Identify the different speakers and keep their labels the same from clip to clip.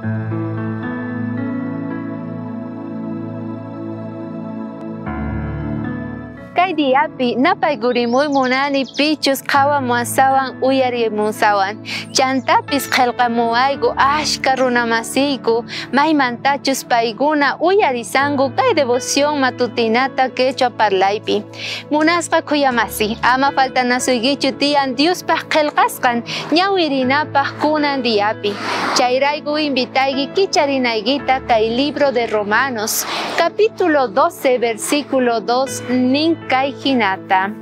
Speaker 1: Kay diapi napaykurimuy munani pichus qhawamuasawan uyarimusawan chantapis qillqamuayku ashka runamasiyku maymantachus paykuna uyarisanku kay devoción matutinata quechua parlaypi. Munasqa khuyamasi ama faltanasuykichu tiyan Diospaq qillqasqan ñawirinapaq kunan diapi. Chayrayku invitayki kicharinaykita kay libro de Romanos capítulo 12 versículo 2 nin kay hinata.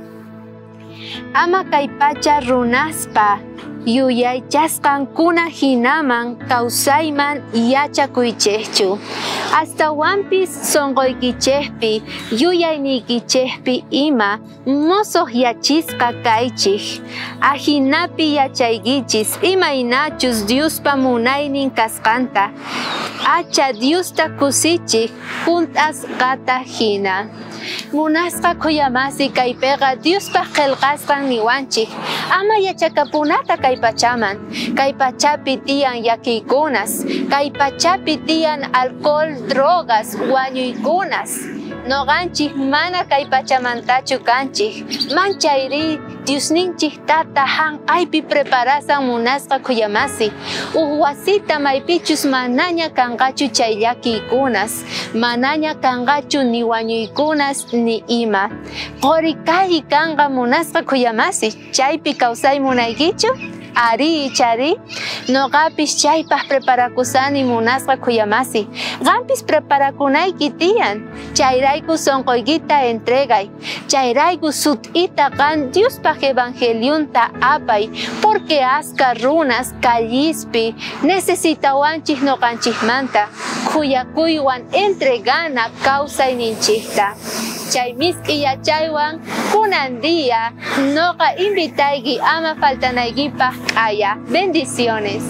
Speaker 1: Ama kay pacha runaspa yuyaychasqankuna hinaman kawsayman yachakuychikchu. Astawanpis sonqoykichikpi yuyaynikichikpi ima musuq yachisqa kaychik. Ahinapi yachaykichis imaynachus Diospa munaynin kasqanta. Acha Diosta kusichik hunt'asqata hina. Munasqa khuyamasi kaypiqa Diospaq qillqasqan niwanchik ama yachakapunata kay pachaman. Kay pachapi tiyan yakiykunas, kay pachapi tiyan alcohol, drogas, wañuykunas. Noqanchik mana kay pachamantachu kanchik. Manchayri Diosninchik tata hank'aypi preparasan munasqa khuyamasi. Wasita maypichus manaña kanqachu chay llakiykunas, manaña kanqachu ni wañuykunas ni ima. Qori kay kanqa munasqa khuyamasi, chaypi kawsay munaykichu? Ari chari, noqapis chaypaq preparakusani munasqa khuyamasi. Qampis preparakunayki tiyan, chayrayku sonqoykita entregay, chayrayku sut'ita qan Diospaq evangeliunta apay, porque aska runas kallispi necesitawanchik noqanchikmanta khuyakuywan entregana kawsayninchikta. Chay miski yachaywan kunan día noqa invitayki ama faltanaykipaq k'aya. Bendiciones.